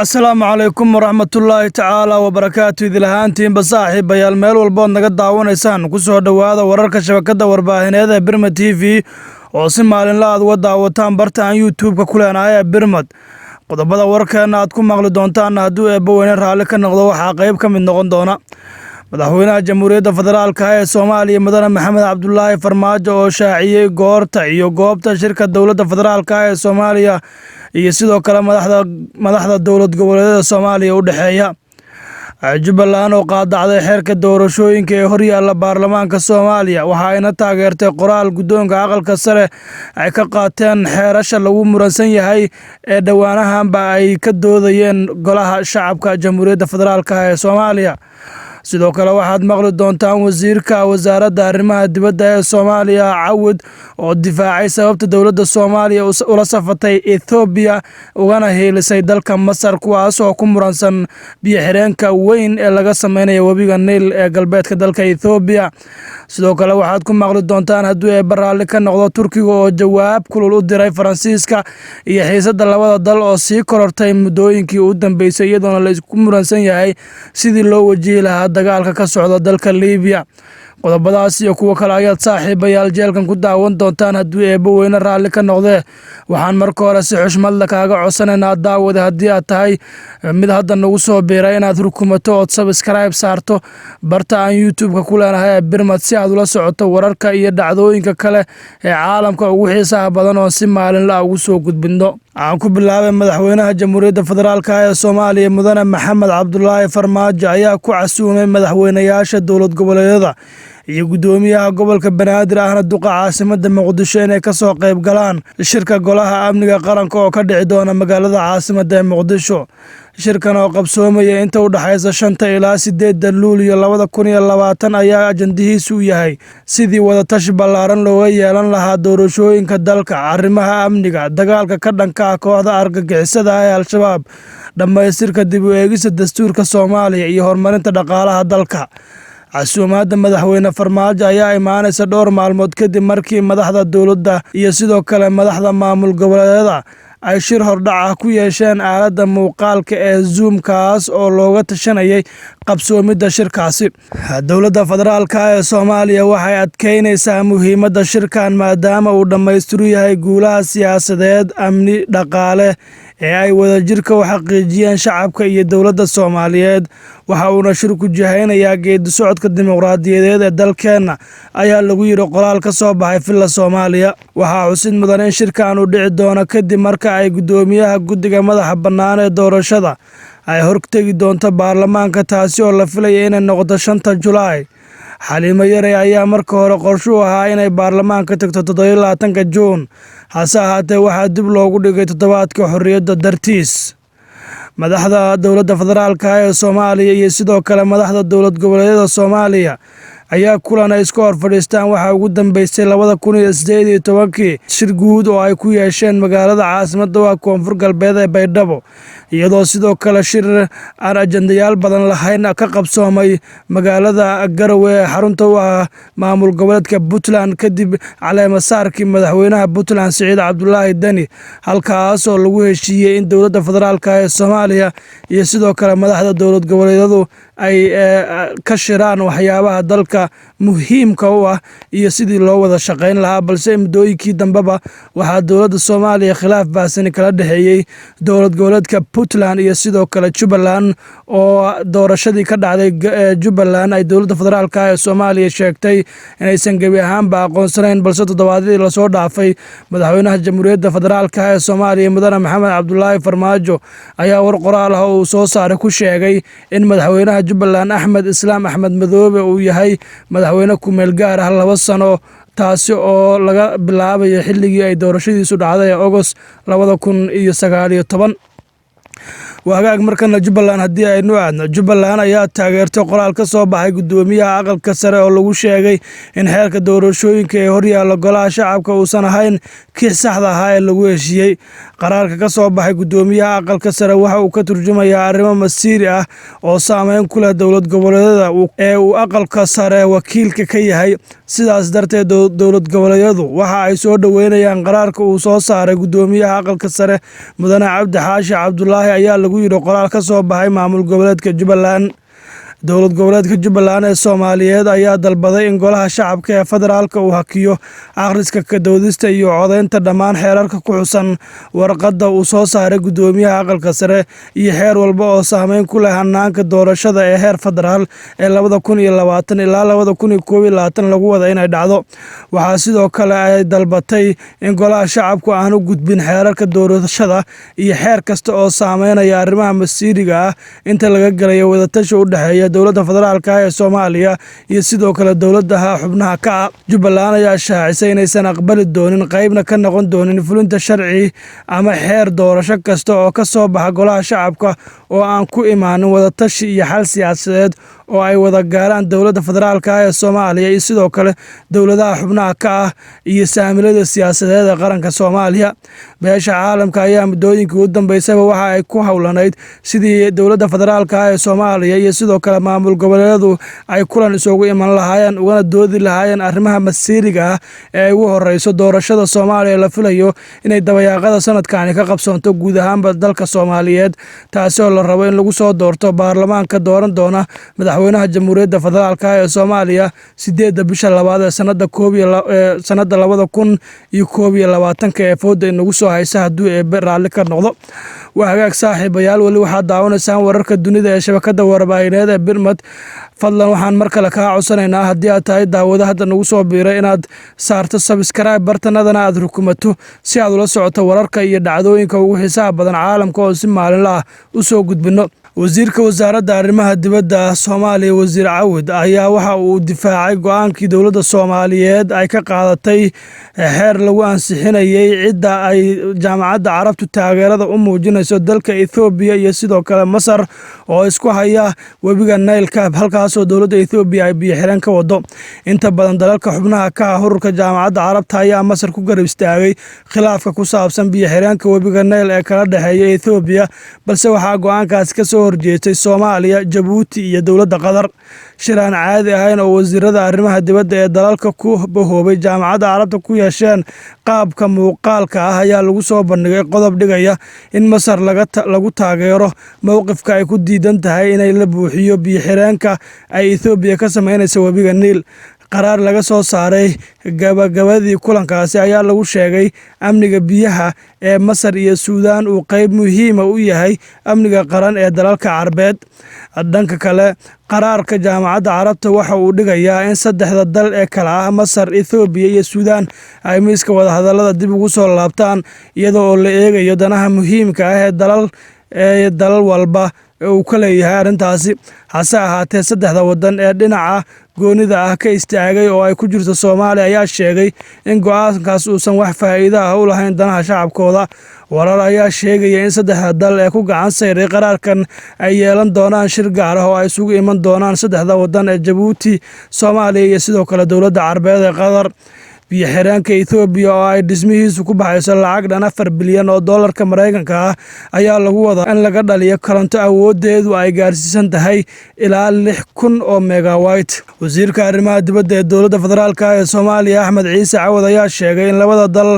asalaamu calaykum waraxmatullaahi tacaala wabarakaatu idilahaantiinba saaxiibayaal meel walbood naga daawanaysaan ku soo dhowaada wararka shabakadda warbaahineed ee birmad t v oo si maalinla aad uga daawataan bartaan youtube-ka ku leenahay ee birmad qodobada wararkeenna aad ku maqli doontaanna hadduu eebbo weyne raalli ka noqdo waxaa qayb ka mid noqon doona madaxweynaha jamhuuriyadda federaalka ee soomaaliya mudane maxamed cabdulaahi farmaajo oo shaaciyey goorta iyo goobta shirka dowladda federaalka ee soomaaliya iyo sidoo kale madaxda dowlad goboleedyada soomaaliya u dhexeeya jubbaland oo qaadacday xeerka doorashooyinka ee horyaalla baarlamaanka soomaaliya waxa ayna taageertay qoraal guddoonka aqalka sare ay ka qaateen xeerasha lagu muransan yahay ee dhowaanahanba ay ka doodayeen golaha shacabka jamhuuriyadda federaalka ee soomaaliya sidoo kale waxaad maqli doontaan wasiirka wasaaradda arrimaha dibadda ee soomaaliya cawid oo difaacay sababta dowladda soomaaliya ula safatay ethoobiya ugana heelisay dalka masar kuwaas oo ku muransan biyo-xireenka weyn ee laga sameynaya webiga niil ee galbeedka dalka ethoobiya sidoo kale waxaad ku maqli doontaan hadduu eebba raalli ka noqdo turkiga oo jawaab kulul u diray faransiiska iyo xiisadda labada dal oo sii korortay muddooyinkii u dambeysay iyadoona la isku muransan yahay sidii loo wajihi lahaa dagaalka ka socda dalka liibiya qodobadaas iyo kuwo kale ayaad saaxiibayaal jeelkan ku daawan doontaan hadduu eebbo weyne raalli ka noqdee waxaan marka hore si xushmadla kaaga codsanaynaa daawada haddii aad tahay mid hadda nagu soo biiray inaad rukumato ood sabskribe saarto barta aan youtube-ka ku leenahay ee birmad si aad ula socoto wararka iyo dhacdooyinka kale ee caalamka ugu xiisaha badan oo si maalinla ugu soo gudbinno waxaan ku bilaabay madaxweynaha jamhuuriyadda federaalka ee soomaaliya mudane maxamed cabdulaahi farmaajo ayaa ku casuumay madaxweynayaasha dowlad goboleedyada iyo guddoomiyaha gobolka banaadir ahna duqa caasimadda muqdisho inay ka soo qayb galaan shirka golaha amniga qaranka oo ka dhici doona magaalada caasimadda ee muqdisho shirkan oo qabsoomaya inta u dhexaysa 5 ilaa 8 luulyo 2020 ayaa ajandihiisu u yahay sidii wadatashi ballaaran looga yeelan lahaa doorashooyinka dalka arrimaha amniga dagaalka ka dhanka ah kooxda argagixisada ee al-shabaab dhammaystirka dib u eegista dastuurka soomaaliya iyo horumarinta dhaqaalaha dalka casuumaadda madaxweyne farmaajo ayaa imaanaysa dhowr maalmood kadib markii madaxda dowladda iyo sidoo kale madaxda maamul goboleedyada ay shir hordhac ah ku yeesheen aaladda muuqaalka ee zoomkaas oo looga tashanayay qabsoomidda shirkaasi dowladda federaalka ee soomaaliya waxay adkeynaysaa muhiimadda shirkan maadaama uu dhammaystiru yahay guulaha siyaasadeed amni dhaqaale ee ay wadajirka u xaqiijiyeen shacabka iyo dowladda soomaaliyeed waxa uuna shirku jihaynayaa geedi socodka dimuqraadiyadeed ee dalkeenna ayaa lagu yidhi qoraal ka soo baxay villa soomaaliya waxaa xusid mudan in shirkan uu dhici doono kadib marka ay guddoomiyaha guddiga madaxa bannaan ee doorashada ay hortegi doonto baarlamaanka taasi oo la filaya inay noqoto 5 julaay xaliimo yarey ayaa marka hore qorshe u ahaa inay baarlamaanka tagto 27 juun hase ahaatee waxaa dib loogu dhigay toddobaadka xorriyadda dartiis madaxda dowladda federaalka ee soomaaliya iyo sidoo kale madaxda dowlad goboleedyada soomaaliya ayaa kulan ay iska hor fadhiistaan waxaa ugu dambeysay 2018 shir guud oo ay ku yeesheen magaalada caasimadda waa koonfur galbeed ee baydhabo iyadoo sidoo kale shir aan ajandayaal badan lahayn ka qabsoomay magaalada garowe ee xarunta u ah maamul goboleedka puntland kadib caleemasaarkii madaxweynaha puntland siciid cabdulaahi deni halkaas oo lagu heshiiyey in dowladda federaalka ee soomaaliya iyo sidoo kale madaxda dowlad goboleedyadu ay ka shiraan waxyaabaha dalka muhiimka u ah iyo sidii loo wada shaqayn lahaa balse muddooyinkii dambeba waxaa dowladda soomaaliya khilaaf baahsani kala dhexeeyey dowlad goboleedka puntland iyo sidoo kale jubbaland oo doorashadii ka dhacday jubbaland ay dowladda federaalka ee soomaaliya sheegtay inaysan gebi ahaanba aqoonsanayn balse toddobaadyadii lasoo dhaafay madaxweynaha jamhuuriyadda federaalka ee soomaaliya mudane maxamed cabdulaahi farmaajo ayaa war qoraal ah oo uu soo saaray ku sheegay in madaxweynaha jubbaland axmed islaam axmed madoobe uu yahay madaxweyne ku-meel gaar ah 2 sano taasi oo laga bilaabayo xilligii ay doorashadiisu dhacday ee Agost 2019 wagaag markana jubbaland haddii aynu aadno jubbaland ayaa taageertay qoraal ka soo baxay guddoomiyaha aqalka sare oo lagu sheegay in xeerka doorashooyinka ee horyaalla golaha shacabka uusan ahayn kii saxda ahaa ee lagu heshiiyey qaraarka ka soo baxay guddoomiyaha aqalka sare waxa uu ka turjumayaa arrimo masiiri ah oo saameyn ku leh dowlad goboleedyada ee uu aqalka sare wakiilka ka yahay sidaas darteed dowlad goboleedyadu waxa ay soo dhoweynayaan qaraarka uu soo saaray guddoomiyaha aqalka sare mudane cabdi xaashi cabdulaahi ayaa lagu lagu yidhi qoraal ka soo baxay maamul goboleedka Jubbaland. dowlad goboleedka Jubbaland ee Soomaaliyeed ayaa dalbaday in golaha shacabka ee federaalka uu hakiyo akhriska ka doodista iyo codeynta dhammaan xeerarka ku xusan warqadda uu soo saaray gudoomiyaha aqalka sare iyo xeer walba oo saameyn ku leh hannaanka doorashada ee heer federaal ee 2020 ilaa 2021 lagu wada inay dhacdo. waxaa sidoo kale ay dalbatay in golaha shacabku aanu gudbin xeerarka doorashada iyo xeer kasta oo saameynaya arrimaha masiiriga ah inta laga galayo wadatashi u dhexeeya dowladda federaalka ee Soomaaliya iyo sidoo kale dowladaha xubnaha ka ah. Jubbaland ayaa shaacisay inaysan aqbali doonin qaybna ka noqon doonin fulinta sharci ama xeer doorasho kasta oo ka soo baxa golaha shacabka oo aan ku imaanin wadatashi iyo xal siyaasadeed oo ay wada gaaraan dowladda federaalka ee Soomaaliya iyo sidoo kale dowladaha xubnaha ka ah iyo saamilada siyaasadeed ee qaranka Soomaaliya. beesha caalamka ayaa muddooyinkii u dambeysay waxa ay ku hawlanayd sidii dowladda federaalka ee Soomaaliya iyo sidoo kale maamul goboleedyadu ay kulan isugu iman lahaayeen ugana doodi lahaayeen arrimaha masiiriga ah ee ugu horeyso doorashada Soomaaliya la filayo inay dabayaaqada sanadkan ka qabsoonto guud ahaanba dalka Soomaaliyeed, taasi oo la rabo in lagu soo doorto baarlamaanka dooran doona madaxweynaha jamhuuriyadda federaalka ee Soomaaliya 8 bisha labaad ee sanada 2021 ee fooda inagu soo haysa hadduu raalli ka noqdo. waa hagaag saaxiibayaal, weli waxaad daawanaysaan wararka dunida ee shabakada warbaahineed ee Birmad. fadlan waxaan mar kale kaa codsanaynaa haddii aad tahay daawada hadda nagu soo biiray inaad saarto subscribe bartanadana aad rukumato si aad ula socoto wararka iyo dhacdooyinka ugu xiisaha badan caalamka oo si maalinle ah u soo gudbino. wasiirka wasaaradda arrimaha dibadda Soomaaliya Wasiir Cawid ayaa waxa uu difaacay go'aankii dowladda Soomaaliyeed ay ka qaadatay xeer lagu ansixinayay cidda ay jaamacadda Carabtu taageerada u muujinayso dalka Ethiopia iyo sidoo kale Masar oo isku haya webiga Nile-ka, halkaasoo dowladda Ethiopia ay biyo xiran ka wado. inta badan dalalka xubnaha ka ah ururka jaamacadda Carabta ayaa Masar ku garab istaagay khilaafka ku saabsan biyo xiranka webiga Nile ee kala dhexeeya Ethiopia, balse waxaa go'aankaas ka soo horjeestay Soomaaliya, Jabuuti iyo dowladda Qatar. shiraan caadi ahayn oo wasiirada arrimaha dibadda ee dalalka ku bahoobay jaamacadda Carabta ku yeesheen qaabka muuqaalka ah ayaa lagu soo bandhigay qodob dhigaya in Masar lagu taageero mowqifka ay ku diidan tahay inay la buuxiyo biyo xiranka ay Ethiopia ka sameynayso webiga Nile. qaraar laga soo saaray gabagabadii kulankaasi ayaa lagu sheegay amniga biyaha ee Masar iyo Suudaan uu qayb muhiim u yahay amniga qaran ee dalalka Carbeed. dhanka kale, qaraarka jaamacadda Carabta waxa uu dhigayaa in saddexda dal ee kala ah Masar, Ethiopia iyo Suudaan ay miiska wadahadallada dib ugu soo laabtaan iyada oo la eegayo danaha muhiimka ah ee dalal walba uu ka leeyahay arrintaasi. hase ahaatee, saddexda wadan ee dhinaca goonida ah ka istaagay oo ay ku jirto Soomaaliya ayaa sheegay in go'aankaas uusan wax faa'iido ah u lahayn danaha shacabkooda. warar ayaa sheegaya in saddexda dal ee ku gacan sayray qaraarkan ay yeelan doonaan shir gaar ah oo ay isugu iman doonaan saddexda wadan ee Jabuuti, Soomaaliya iyo sidoo kale dowladda Carbeed ee Qatar. biyo xiranka Ethiopia oo ay dhismihiisu ku baxayso lacag dhan 4 bilyan oo dollarka Mareykanka ah ayaa lagu wadaa in laga dhaliyo koronto awoodeedu ay gaarsiisan tahay ilaa 6,000 oo megawatt. wasiirka arrimaha dibadda ee dowladda federaalka ee Soomaaliya Axmed Ciise Cawad ayaa sheegay in labada dal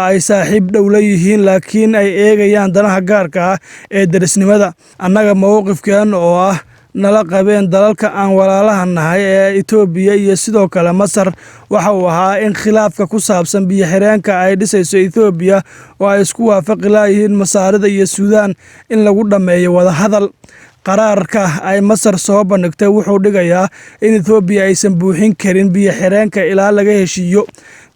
ay saaxiib dhow leeyihiin laakiin ay eegayaan danaha gaarka ah ee darisnimada. annaga mowqifkeen oo ah nala qabeen dalalka aan walaalaha nahay ee Ethiopia iyo sidoo kale Masar waxa uu ahaa in khilaafka ku saabsan biyo xiranka ay dhisayso Ethiopia oo ay isku waafaqi lahaayeen Masaarida iyo Suudaan in lagu dhameeyo wada hadal. qaraarka ay Masar soo bandhigtay wuxuu dhigayaa in Ethiopia aysan buuxin karin biyo xiranka ilaa laga heshiiyo.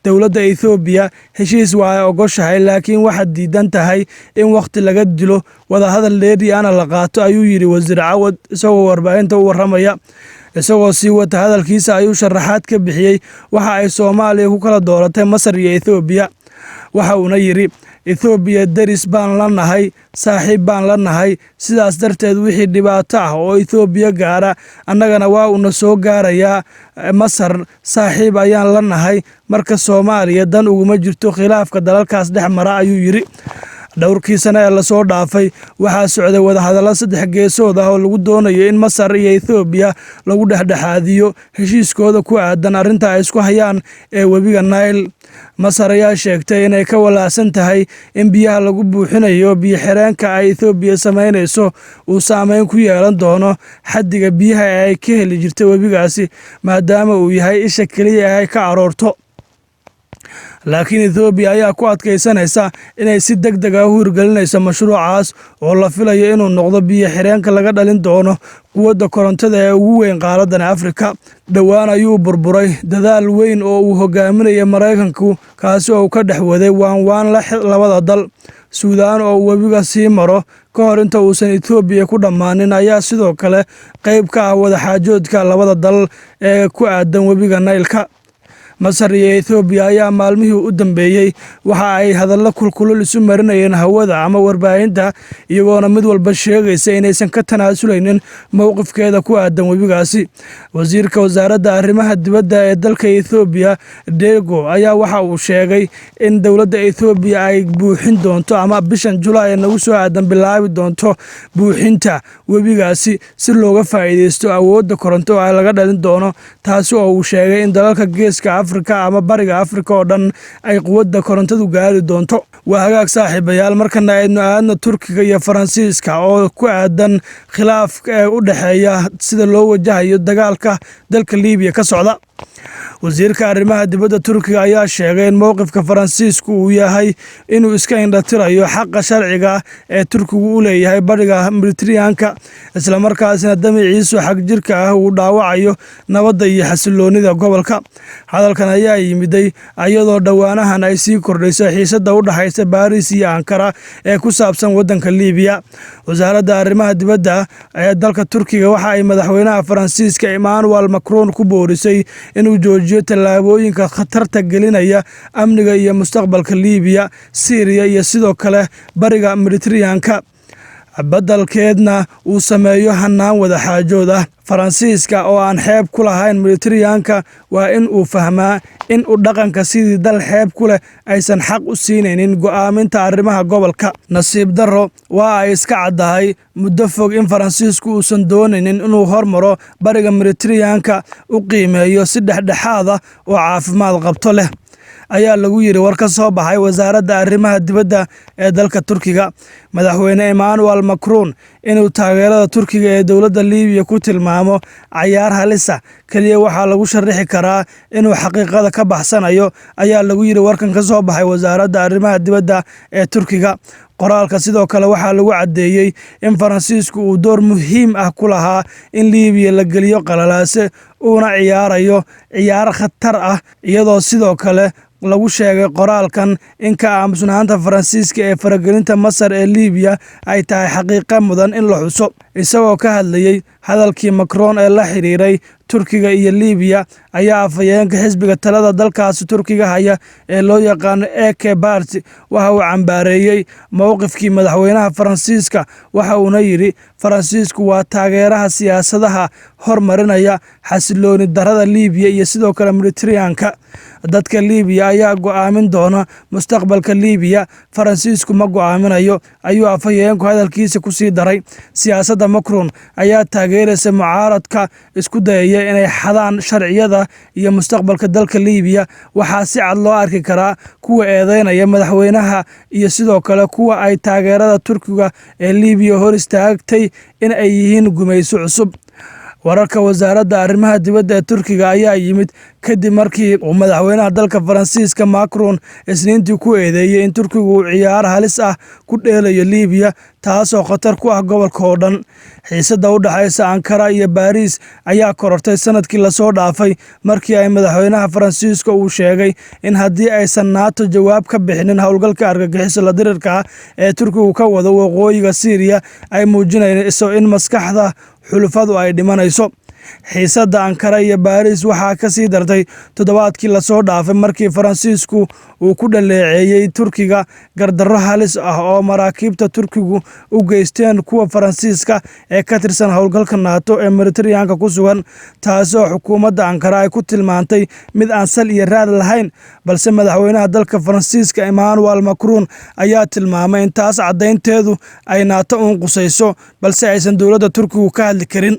dowladda Ethiopia heshiis waa ay ogoshahay laakiin waxa diidan tahay in waqti laga dilo wada hadal dheeri ana la qaato, ayuu yiri Wasiir Cawad isagoo warbaahinta u waramaya. isagoo sii wata hadalkiisa ayuu sharaxaad ka bixiyay waxa ay Soomaaliya ku kala dooratay Masar iyo Ethiopia. waxa uuna yiri Ethiopia daris baan la nahay, saaxiib baan la nahay, sidaas darteed wixii dhibaato ah oo Ethiopia gaara annagana waa una soo gaarayaa. Masar saaxiib ayaan la nahay, marka Soomaaliya dan uguma jirto khilaafka dalalkaas dhex mara, ayuu yiri. dhowrkii sano ee la soo dhaafay waxaa socday wadahadallo 3 geesood ah oo lagu doonayo in Masar iyo Ethiopia lagu dhexdhexaadiyo heshiiskooda ku aadan arrinta ay isku hayaan ee webiga Nile. Masar ayaa sheegtay inay ka walaacsan tahay in biyaha lagu buuxinayo biyo-xireenka ay Itoobiya samaynayso uu saameyn ku yeelan doono xaddiga biyaha ee ay ka heli jirtay webigaasi maadaama uu yahay isha keliya ee ay ka aroorto. Laakiin Itoobiya ayaa ku adkaysanaysa inay si degdeg ah u hirgelinayso mashruucaas oo la filayo inuu noqdo biyo-xireenka laga dhalin doono quwadda korontada ee ugu weyn qaaraddan Afrika. Dhowaan ayuu burburay dadaal weyn oo uu hogaaminayay Maraykanku kaasi oo ka dhex waday waan labada dal. Suudaan oo webiga sii maro ka hor inta uusan Itoobiya ku dhammaanin ayaa sidoo kale qayb ka ah wadaxaajoodka labada dal ee ku aadan webiga Naylka. Masar iyo Itoobiya ayaa maalmihii u dambeeyay waxa ay hadallo kulkulul isu marinayeen hawada ama warbaahinta iyagoona mid walba sheegaysa inaysan ka tanaasuleynin mowqifkeeda ku aadan webigaasi. Wasiirka wasaaradda arrimaha dibadda ee dalka Itoobiya Dego ayaa waxa uu sheegay in dowladda Itoobiya ay buuxin doonto ama bishan Julaay nagu soo aadan bilaabi doonto buuxinta webigaasi si looga faa'iideysto awoodda koronto oo laga dhalin doono, taasi oo uu sheegay in dalalka geeska Afrika ama bariga Afrika oo dhan ay quwadda korontadu gaari doonto. Waa hagaag saaxiibayaal, markana aynu aadno Turkiga iyo Faransiiska oo ku aadan khilaafka ee u dhexeeya sida loo wajahayo dagaalka dalka Liibiya ka socda. Wasiirka arrimaha dibadda Turkiga ayaa sheegay in mowqifka Faransiisku uu yahay inuu iska indhatirayo xaqa sharciga ee Turkigu u leeyahay bariga Mediterranean-ka, isla markaasina damaciisa xagjirka ah uu dhaawacayo nabadda iyo xasilloonida gobolka. Hadalkan ayaa yimiday iyadoo dhowaanahan ay sii kordhaysay xiisadda u dhaxaysa Paris iyo Ankara ee ku saabsan waddanka Liibiya. Wasaaradda arrimaha dibadda ee dalka Turkiga waxa ay madaxweynaha Faransiiska Emmanuel Macron ku boorisay inuu joojiyo tallaabooyinka khatarta gelinaya amniga iyo mustaqbalka Liibiya, Syria iyo sidoo kale bariga Mediterranean-ka, badalkeedna uu sameeyo hannaan wadaxaajood ah. Faransiiska oo aan xeeb ku lahayn Mediterranean-ka waa in uu fahmaa in u dhaqanka sidii dal xeeb ku leh aysan xaq u siinaynin go'aaminta arrimaha gobolka. Nasiib darro waa ay iska caddahay muddo fog in Faransiisku uusan doonaynin inuu hormaro bariga Mediterranean-ka u qiimeeyo si dhexdhexaad ah oo caafimaad qabto leh, ayaa lagu yiri war ka soo baxay wasaaradda arrimaha dibadda ee dalka Turkiga. Madaxweyne Emmanuel Macron inuu taageerada Turkiga ee dowladda Liibiya ku tilmaamo cayaar halis ah kaliya waxaa lagu sharixi karaa inuu xaqiiqada ka baxsanayo, ayaa lagu yiri warkan ka soo baxay wasaaradda arrimaha dibadda ee Turkiga. Qoraalka sidoo kale waxaa lagu caddeeyay in Faransiisku uu door muhiim ah ku lahaa in Liibiya la geliyo qalalaase uuna ciyaarayo ciyaar khatar ah, iyadoo sidoo kale lagu sheegay qoraalkan in ka aamusnaanta Faransiiska ee faragelinta Masar ee Liibiya ay tahay xaqiiqo mudan in la xuso. Isagoo ka hadlayay hadalkii Macron ee la xiriiray Turkiga iyo Liibiya ayaa afhayeenka xisbiga talada dalkaasi Turkiga haya ee loo yaqaan AK Party waxa uu cambaareeyay mowqifkii madaxweynaha Faransiiska, waxa uuna yiri Faransiisku waa taageeraha siyaasadaha hormarinaya xasillooni darrada Liibiya iyo sidoo kale Mediterranean-ka. Dadka Liibiya ayaa go'aamin doona mustaqbalka Liibiya, Faransiisku ma go'aaminayo, ayuu afhayeenku hadalkiisa ku sii daray. Siyaasadda Macron ayaa taageeraysa mucaaradka isku dayaya inay xadaan sharciyada iyo mustaqbalka dalka Liibiya. Waxaa si cad loo arki karaa kuwa eedeynaya madaxweynaha iyo sidoo kale kuwa ay taageerada Turkiga ee Liibiya hor istaagtay in ay yihiin gumayso cusub. Wararka wasaaradda arrimaha dibadda ee Turkiga ayaa yimid kadib markii uu madaxweynaha dalka Faransiiska Macron Isniintii ku eedeeyay in Turkigu uu ciyaar halis ah ku dheelayo Liibiya, taasoo khatar ku ah gobolka oo dhan. Xiisadda u dhaxaysa Ankara iyo Paris ayaa korortay sanadkii la soo dhaafay markii ay madaxweynaha Faransiiska uu sheegay in haddii aysan NATO jawaab ka bixinin howlgalka argagixiso la dirirka ah ee Turkigu ka wado waqooyiga Syria ay muujinayso in maskaxda xulufadu ay dhimanayso. Xiisadda Ankara iyo Paris waxaa ka sii dartay toddobaadkii la soo dhaafay markii Faransiisku uu ku dhaleeceeyay Turkiga gardarro halis ah oo maraakiibta Turkigu u geysteen kuwa Faransiiska ee ka tirsan howlgalka NATO ee Mediterranean-ka ku sugan, taasoo xukuumadda Ankara ay ku tilmaantay mid aan sal iyo raad lahayn. Balse madaxweynaha dalka Faransiiska Emmanuel Macron ayaa tilmaamay in taas caddaynteedu ay NATO uun qusayso balse aysan dowladda Turkigu ka hadli karin.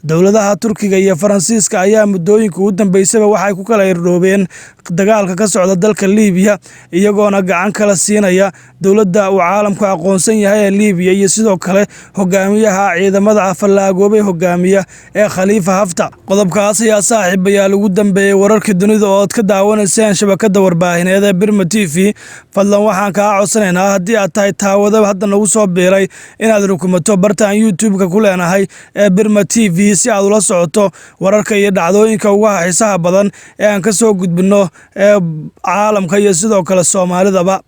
dowladaha Turkiga iyo Faransiiska ayaa muddooyinka ugu dambeysaba waxay ku kala irdhoobeen dagaalka ka socda dalka Liibiya iyagoona gacan kala siinaya dowladda uu caalamku aqoonsan yahay ee Liibiya iyo sidoo kale hogaamiyaha ciidamada fallaagoobe hogaamiya ee Khalifa Haftar. Qodobkaas ayaa saaxiibayaal ugu dambeeyay wararkii dunida oo aad ka daawanaysaan shabakada warbaahineed ee Birma TV. Fadlan waxaan kaa codsanaynaa haddii aad tahay taawada hadda nagu soo biiray inaad rukumato bartaan YouTube-ka ku leenahay ee Birma TV si aad ula socoto wararka iyo dhacdooyinka ugu xiisaha badan ee aan ka soo gudbino ee caalamka iyo sidoo kale Soomaalidaba.